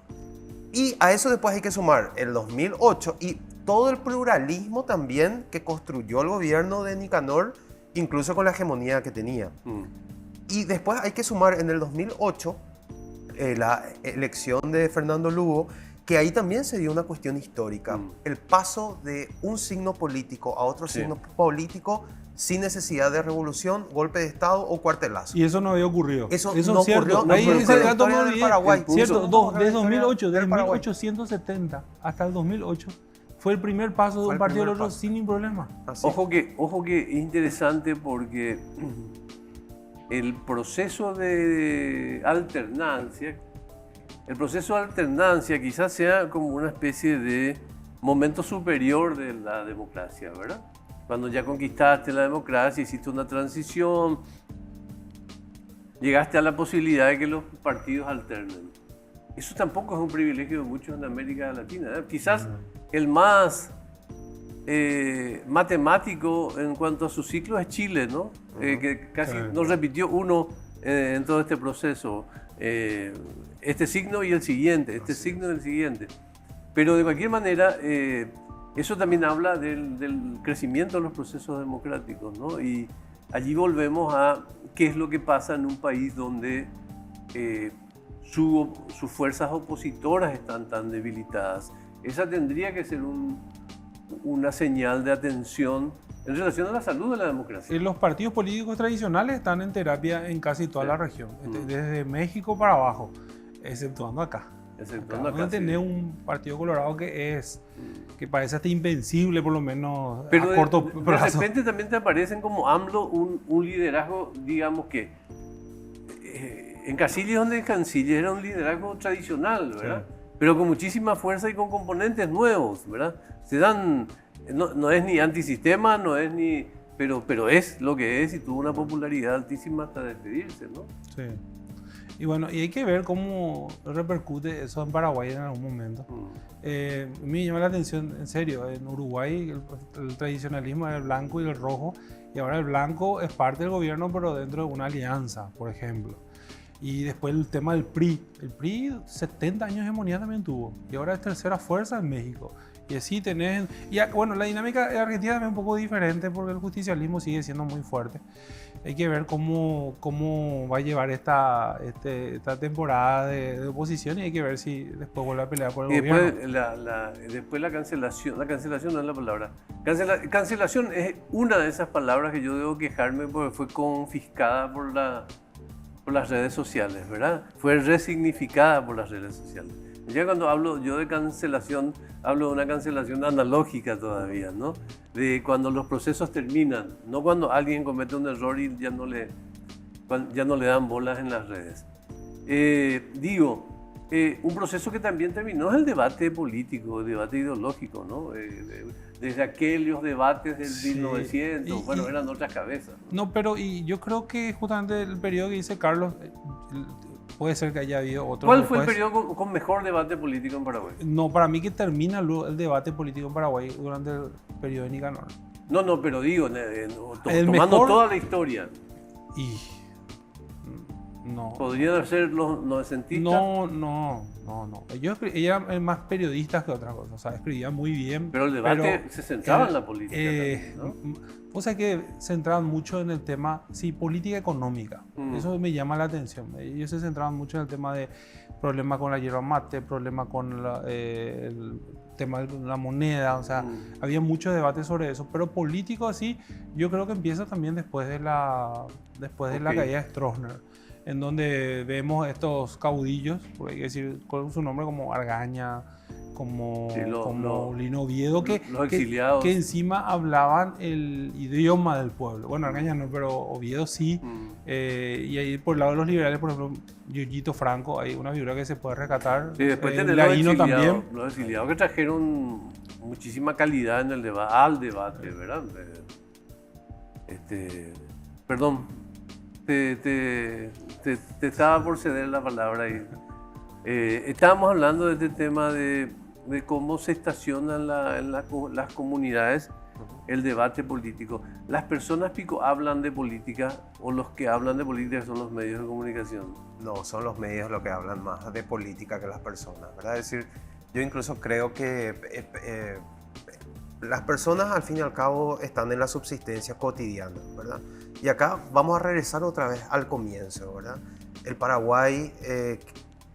Y a eso después hay que sumar el 2008 y todo el pluralismo también que construyó el gobierno de Nicanor, incluso con la hegemonía que tenía. Y después hay que sumar en el 2008 la elección de Fernando Lugo, que ahí también se dio una cuestión histórica. El paso de un signo político a otro signo político sin necesidad de revolución, golpe de Estado o cuartelazo. Y eso no había ocurrido. Eso no ocurrió. Cierto. No, Ahí pero ese fue la dato historia me del olvidé. Paraguay. Cierto, Fue desde la historia 2008, del desde Paraguay. 1870 hasta el 2008, fue el primer paso de Fue un el partido al primer otro paso. sin ningún problema. Así. Ojo que es interesante porque el proceso de alternancia, quizás sea como una especie de momento superior de la democracia, ¿verdad? Cuando ya conquistaste la democracia, hiciste una transición, llegaste a la posibilidad de que los partidos alternen. Eso tampoco es un privilegio de muchos en América Latina, ¿eh? Quizás el más matemático en cuanto a su ciclo es Chile, ¿no? Que casi no repitió uno en todo este proceso. Este signo y el siguiente, este signo y el siguiente. Pero de cualquier manera, eso también habla del crecimiento de los procesos democráticos, ¿no? Y allí volvemos a qué es lo que pasa en un país donde sus fuerzas opositoras están tan debilitadas. Esa tendría que ser una señal de atención en relación a la salud de la democracia. Los partidos políticos tradicionales están en terapia en casi toda la región, desde México para abajo, exceptuando acá. Exceptuando Acá acá, tenés sí. un partido colorado que parece hasta invencible, por lo menos Pero a corto de plazo. repente también te aparecen como AMLO un liderazgo, digamos que en Casillas, donde Canciller era un liderazgo tradicional, ¿verdad? Sí. Pero con muchísima fuerza y con componentes nuevos, ¿verdad? Se dan, no es ni antisistema, no es ni pero es lo que es y tuvo una popularidad altísima hasta despedirse, ¿no? Sí. Y bueno, y hay que ver cómo repercute eso en Paraguay en algún momento. Me llama la atención, en serio, en Uruguay el tradicionalismo era el blanco y el rojo, y ahora el blanco es parte del gobierno, pero dentro de una alianza, por ejemplo. Y después el tema del PRI. El PRI 70 años de hegemonía también tuvo, y ahora es tercera fuerza en México. Y así tenés... Y bueno, la dinámica de Argentina también es un poco diferente porque el justicialismo sigue siendo muy fuerte. Hay que ver cómo va a llevar esta temporada de oposición, y hay que ver si después vuelve a pelear por el gobierno. Después la cancelación no es la palabra. Cancelación es una de esas palabras que yo debo quejarme porque fue confiscada por las redes sociales, ¿verdad? Fue resignificada por las redes sociales. Ya cuando hablo yo de cancelación, hablo de una cancelación analógica todavía, ¿no? De cuando los procesos terminan, no cuando alguien comete un error y ya no le dan bolas en las redes. Un proceso que también terminó es el debate político, el debate ideológico, ¿no? Desde aquellos debates del 1900, bueno, eran otras cabezas, ¿no? No, pero y yo creo que justamente el periodo que dice Carlos, puede ser que haya habido otro. ¿Cuál fue el periodo con mejor debate político en Paraguay? No, para mí que termina el debate político en Paraguay durante el periodo de Nicanor. No, pero digo, tomando mejor, toda la historia. Y no. ¿Podrían ser los novecentistas? No. Ellos eran más periodistas que otra cosa, o sea, escribían muy bien. Pero el debate se centraba en la política también, ¿no? O sea que se centraban mucho en el tema, sí, política económica. Eso me llama la atención. Ellos se centraban mucho en el tema de problemas con la yerba mate, problemas con el tema de la moneda, o sea, había mucho debate sobre eso. Pero político así, yo creo que empieza también después de la caída de Stroessner, en donde vemos estos caudillos, por hay que decir con su nombre, como Argaña, como Lino Oviedo, que encima hablaban el idioma del pueblo. Bueno, Argaña no, pero Oviedo sí. Y ahí por el lado de los liberales, por ejemplo, Yoyito Franco, hay una figura que se puede rescatar. Sí, después también. Los exiliados que trajeron muchísima calidad en el al debate, ¿verdad? Perdón, te estaba por ceder la palabra ahí. Estábamos hablando de este tema de cómo se estaciona en las comunidades el debate político. ¿Las personas hablan de política o los que hablan de política son los medios de comunicación? No, son los medios los que hablan más de política que las personas, ¿verdad? Es decir, yo incluso creo que las personas al fin y al cabo están en la subsistencia cotidiana, ¿verdad? Y acá vamos a regresar otra vez al comienzo, ¿verdad? El Paraguay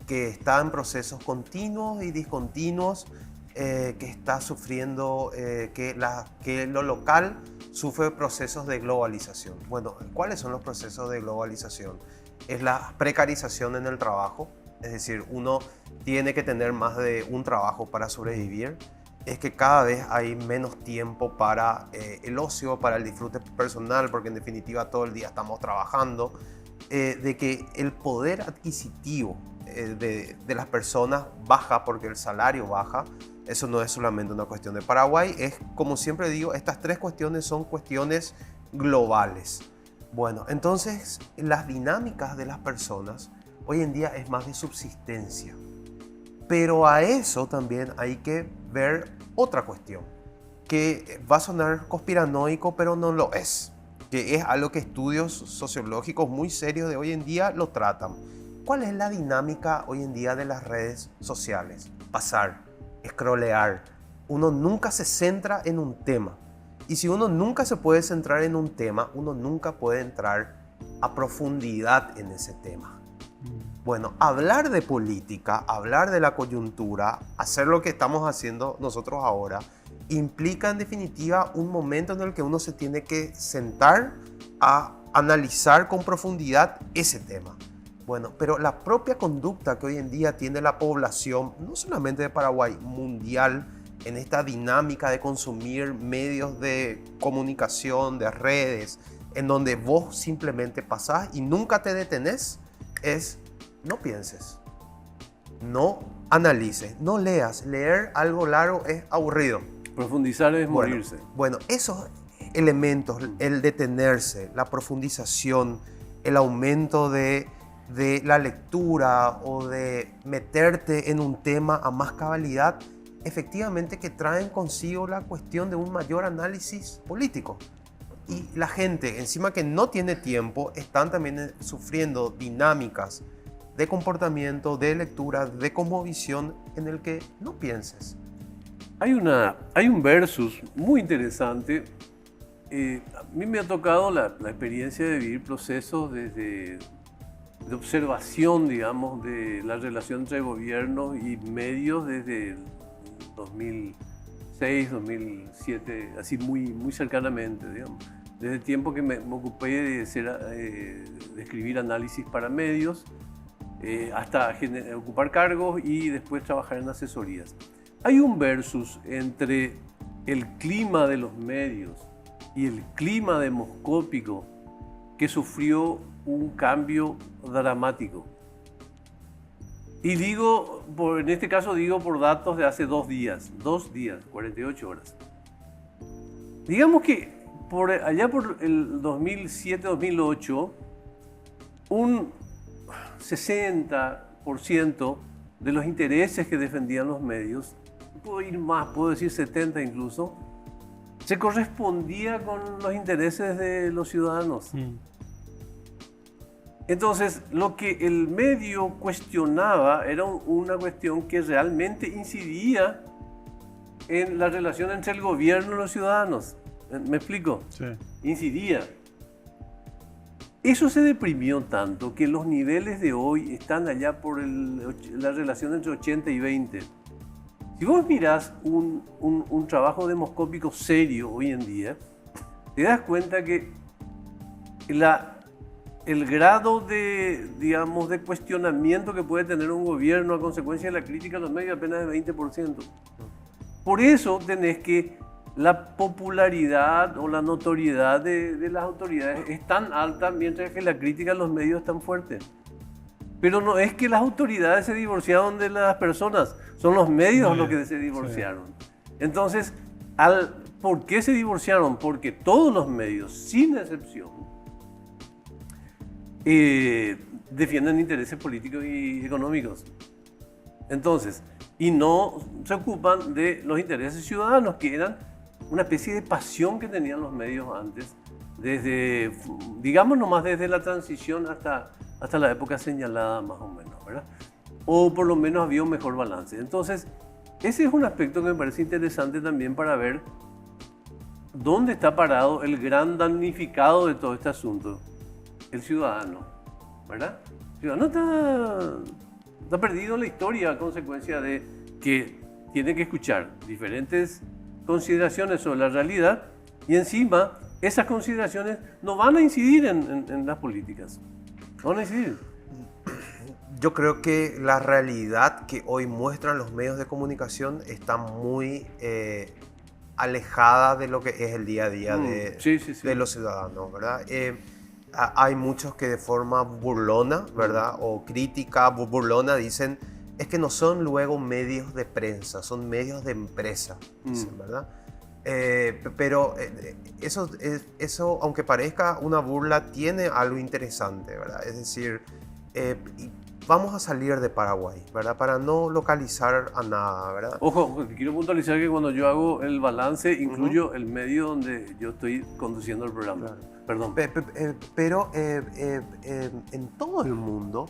que está en procesos continuos y discontinuos, que está sufriendo, que lo local sufre procesos de globalización. Bueno, ¿cuáles son los procesos de globalización? Es la precarización en el trabajo, es decir, uno tiene que tener más de un trabajo para sobrevivir. Es que cada vez hay menos tiempo para el ocio, para el disfrute personal, porque en definitiva todo el día estamos trabajando. De que el poder adquisitivo de las personas baja porque el salario baja. Eso no es solamente una cuestión de Paraguay, es, como siempre digo, estas tres cuestiones son cuestiones globales. Bueno, entonces las dinámicas de las personas hoy en día es más de subsistencia. Pero a eso también hay que ver otra cuestión, que va a sonar conspiranoico, pero no lo es, que es algo que estudios sociológicos muy serios de hoy en día lo tratan. ¿Cuál es la dinámica hoy en día de las redes sociales? Pasar, scrollear. Uno nunca se centra en un tema. Y si uno nunca se puede centrar en un tema, uno nunca puede entrar a profundidad en ese tema. Bueno, hablar de política, hablar de la coyuntura, hacer lo que estamos haciendo nosotros ahora, implica en definitiva un momento en el que uno se tiene que sentar a analizar con profundidad ese tema. Bueno, pero la propia conducta que hoy en día tiene la población, no solamente de Paraguay, mundial, en esta dinámica de consumir medios de comunicación, de redes, en donde vos simplemente pasás y nunca te detenés, es no pienses, no analices, no leas. Leer algo largo es aburrido. Profundizar es morirse. Bueno, eso elementos, el detenerse, la profundización, el aumento de la lectura o de meterte en un tema a más cabalidad, efectivamente que traen consigo la cuestión de un mayor análisis político. Y la gente, encima que no tiene tiempo, están también sufriendo dinámicas de comportamiento, de lectura, de cosmovisión en el que no pienses. Hay un versus muy interesante. A mí me ha tocado la experiencia de vivir procesos de observación, digamos, de la relación entre gobiernos y medios desde el 2006, 2007, así muy cercanamente, digamos. Desde el tiempo que me ocupé de escribir análisis para medios, hasta ocupar cargos y después trabajar en asesorías. Hay un versus entre el clima de los medios y el clima demoscópico que sufrió un cambio dramático. Y digo, en este caso digo por datos de hace 2 días, 48 horas. Digamos que allá por el 2007-2008, un 60% de los intereses que defendían los medios, puedo ir más, puedo decir 70 incluso, se correspondía con los intereses de los ciudadanos. Entonces, lo que el medio cuestionaba era una cuestión que realmente incidía en la relación entre el gobierno y los ciudadanos. ¿Me explico? Sí. Incidía. Eso se deprimió tanto que los niveles de hoy están allá por la relación entre 80 y 20. Si vos mirás un trabajo demoscópico serio hoy en día, te das cuenta que el grado de cuestionamiento que puede tener un gobierno a consecuencia de la crítica a los medios apenas es 20%. Por eso tenés que la popularidad o la notoriedad de las autoridades es tan alta, mientras que la crítica a los medios es tan fuerte. Pero no es que las autoridades se divorciaron de las personas, son los medios los que se divorciaron. Sí. Entonces, ¿por qué se divorciaron? Porque todos los medios, sin excepción, defienden intereses políticos y económicos. Entonces, y no se ocupan de los intereses ciudadanos, que eran una especie de pasión que tenían los medios antes, desde, digamos nomás desde la transición hasta la época señalada más o menos, ¿verdad? O por lo menos había un mejor balance. Entonces, ese es un aspecto que me parece interesante también para ver dónde está parado el gran damnificado de todo este asunto, el ciudadano, ¿verdad? El ciudadano está perdido en la historia a consecuencia de que tiene que escuchar diferentes consideraciones sobre la realidad y encima esas consideraciones no van a incidir en las políticas. No van a incidir. Yo creo que la realidad que hoy muestran los medios de comunicación está muy alejada de lo que es el día a día de los ciudadanos, ¿verdad? Hay muchos que de forma burlona, ¿verdad? O crítica burlona dicen, es que no son luego medios de prensa, son medios de empresa, dicen, ¿verdad? Pero eso, aunque parezca una burla, tiene algo interesante, ¿verdad? Es decir, vamos a salir de Paraguay, ¿verdad? Para no localizar a nada, ¿verdad? Ojo, quiero puntualizar que cuando yo hago el balance, incluyo el medio donde yo estoy conduciendo el programa. Claro. Perdón. Pero en todo el mundo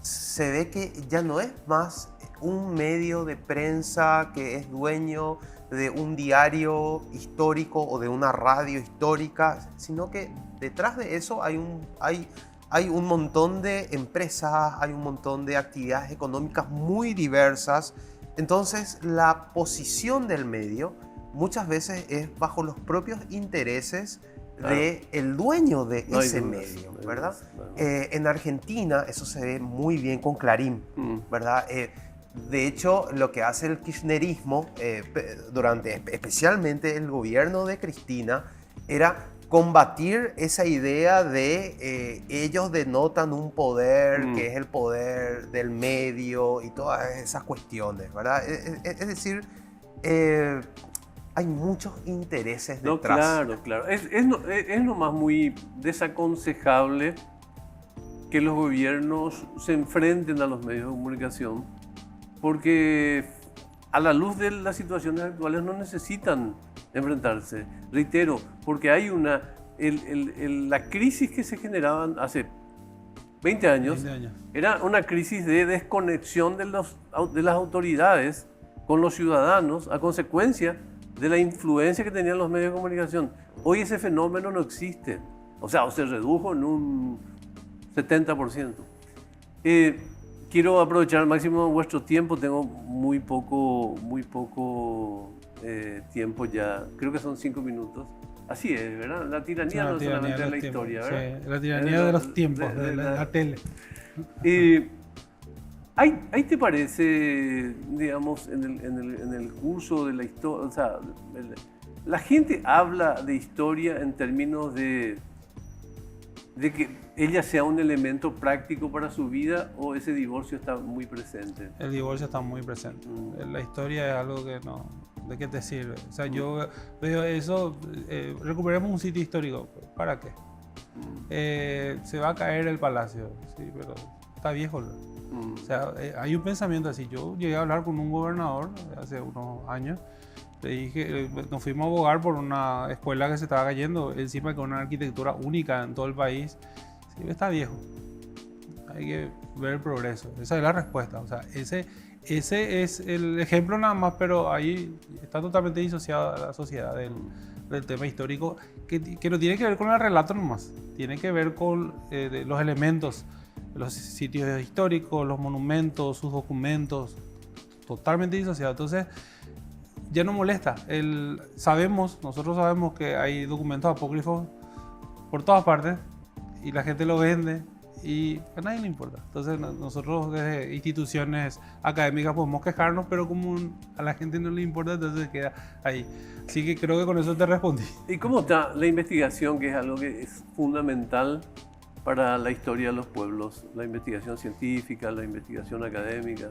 se ve que ya no es más un medio de prensa que es dueño de un diario histórico o de una radio histórica, sino que detrás de eso hay un montón de empresas, hay un montón de actividades económicas muy diversas. Entonces, la posición del medio muchas veces es bajo los propios intereses del dueño de ese medio, ¿verdad? En Argentina eso se ve muy bien con Clarín, ¿verdad? De hecho, lo que hace el kirchnerismo, especialmente el gobierno de Cristina, era combatir esa idea de ellos denotan un poder que es el poder del medio y todas esas cuestiones, ¿verdad? Es decir, hay muchos intereses No, detrás. claro, claro. Es nomás muy desaconsejable que los gobiernos se enfrenten a los medios de comunicación, porque a la luz de las situaciones actuales no necesitan enfrentarse. Reitero, porque hay la crisis que se generaba hace 20 años, 20 años. era una crisis de desconexión de las autoridades con los ciudadanos a consecuencia de la influencia que tenían los medios de comunicación. Hoy ese fenómeno no existe, o sea, o se redujo en un 70%. Quiero aprovechar al máximo vuestro tiempo, tengo muy poco tiempo ya, creo que son 5 minutos. Así es, ¿verdad? La tiranía no solamente es la historia, ¿verdad? Sí, la tiranía de los tiempos, de la tele. ¿Ahí te parece, digamos, en el curso de la historia, o sea, la gente habla de historia en términos de que ella sea un elemento práctico para su vida, o ese divorcio está muy presente? El divorcio está muy presente. La historia es algo que no... ¿De qué te sirve? O sea, yo veo eso, recuperemos un sitio histórico. ¿Para qué? Se va a caer el palacio, sí, pero está viejo. O sea, hay un pensamiento así. Yo llegué a hablar con un gobernador hace unos años. Le dije, nos fuimos a abogar por una escuela que se estaba cayendo, encima con una arquitectura única en todo el país. Sí, está viejo. Hay que ver el progreso. Esa es la respuesta. O sea, ese es el ejemplo nada más, pero ahí está totalmente disociada la sociedad del tema histórico, que no tiene que ver con el relato nomás. Tiene que ver con los elementos, los sitios históricos, los monumentos, sus documentos, totalmente disociados. Entonces, ya no molesta. Nosotros sabemos que hay documentos apócrifos por todas partes y la gente lo vende y a nadie le importa. Entonces nosotros desde instituciones académicas podemos quejarnos, pero como a la gente no le importa, entonces se queda ahí. Así que creo que con eso te respondí. ¿Y cómo está la investigación, que es algo que es fundamental para la historia de los pueblos? La investigación científica, la investigación académica.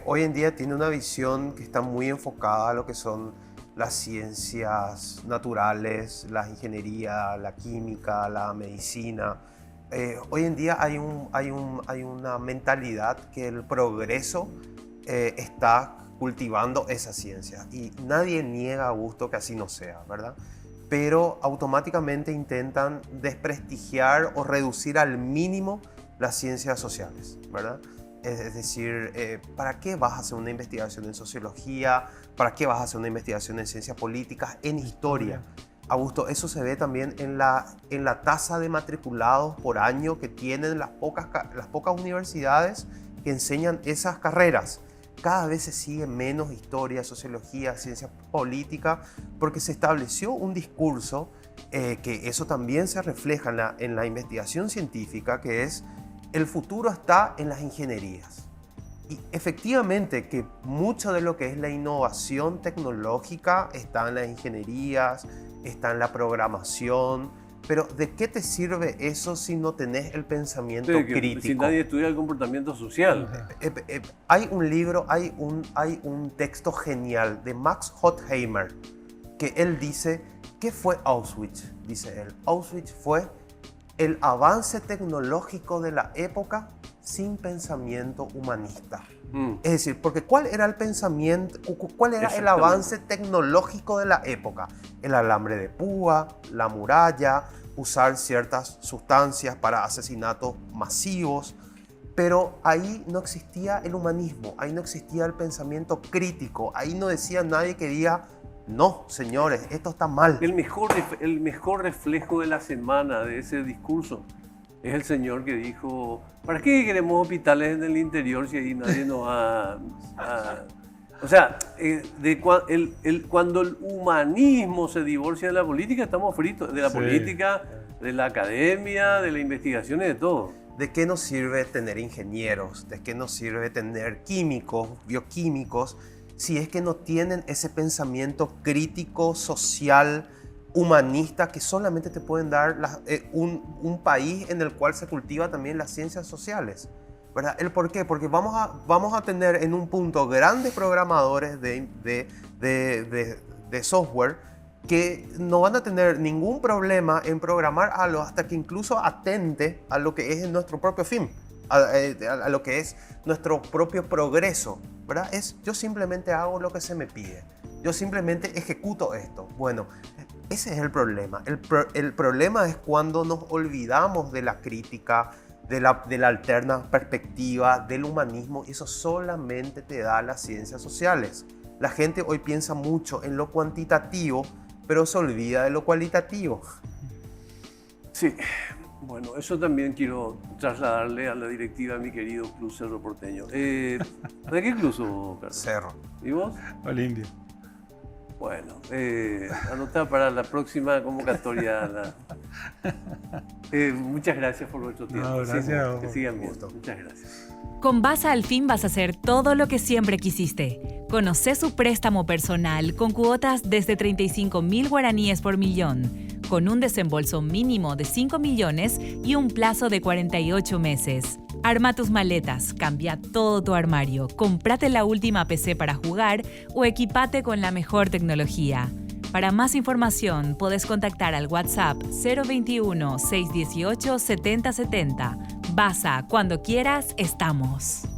Hoy en día tiene una visión que está muy enfocada a lo que son las ciencias naturales, la ingeniería, la química, la medicina. Hoy en día hay una mentalidad que el progreso está cultivando esa ciencia, y nadie niega a gusto que así no sea, ¿verdad? Pero automáticamente intentan desprestigiar o reducir al mínimo las ciencias sociales, ¿verdad? Es decir, ¿para qué vas a hacer una investigación en sociología? ¿Para qué vas a hacer una investigación en ciencias políticas, en historia? Augusto, eso se ve también en la tasa de matriculados por año que tienen las pocas universidades que enseñan esas carreras. Cada vez se sigue menos historia, sociología, ciencia política, porque se estableció un discurso que eso también se refleja en la investigación científica, que es: el futuro está en las ingenierías. Y efectivamente que mucho de lo que es la innovación tecnológica está en las ingenierías, está en la programación, pero ¿de qué te sirve eso si no tenés el pensamiento crítico? Si nadie estudia el comportamiento social. Hay un libro, hay un texto genial de Max Horkheimer, que él dice: ¿qué fue Auschwitz? Dice él: Auschwitz fue el avance tecnológico de la época sin pensamiento humanista. Es decir, porque ¿cuál era el pensamiento, cuál era el avance tecnológico de la época? El alambre de púa, la muralla, usar ciertas sustancias para asesinatos masivos, pero ahí no existía el humanismo, ahí no existía el pensamiento crítico, ahí no decía nadie que diga: no, señores, esto está mal. El mejor reflejo de la semana de ese discurso es el señor que dijo: ¿para qué queremos hospitales en el interior si ahí nadie nos va a...? O sea, cuando el humanismo se divorcia de la política, estamos fritos. De la política, de la academia, de la investigación y de todo. ¿De qué nos sirve tener ingenieros? ¿De qué nos sirve tener químicos, bioquímicos, si es que no tienen ese pensamiento crítico, social, humanista, que solamente te pueden dar un país en el cual se cultiva también las ciencias sociales, ¿verdad? ¿El por qué? Porque vamos a tener en un punto grandes programadores de de software que no van a tener ningún problema en programar algo hasta que incluso atente a lo que es nuestro propio fin, a lo que es nuestro propio progreso, ¿verdad? Yo simplemente hago lo que se me pide, yo simplemente ejecuto esto. Bueno, ese es el problema. El problema es cuando nos olvidamos de la crítica, de la alterna perspectiva, del humanismo, y eso solamente te da las ciencias sociales. La gente hoy piensa mucho en lo cuantitativo, pero se olvida de lo cualitativo. Sí, bueno, eso también quiero trasladarle a la directiva de mi querido Club Cerro Porteño. ¿De qué club sos, Carlos? Cerro. ¿Y vos? Olindio. Bueno, anotá para la próxima convocatoria. Muchas gracias por vuestro tiempo. No, gracias a vos. Que sigan bien. Muchas gracias. Con Basa al fin vas a hacer todo lo que siempre quisiste. Conocé su préstamo personal con cuotas desde 35.000 guaraníes por millón, con un desembolso mínimo de 5 millones y un plazo de 48 meses. Arma tus maletas, cambia todo tu armario, cómprate la última PC para jugar o equipate con la mejor tecnología. Para más información, podés contactar al WhatsApp 021 618 7070. Basa, cuando quieras, estamos.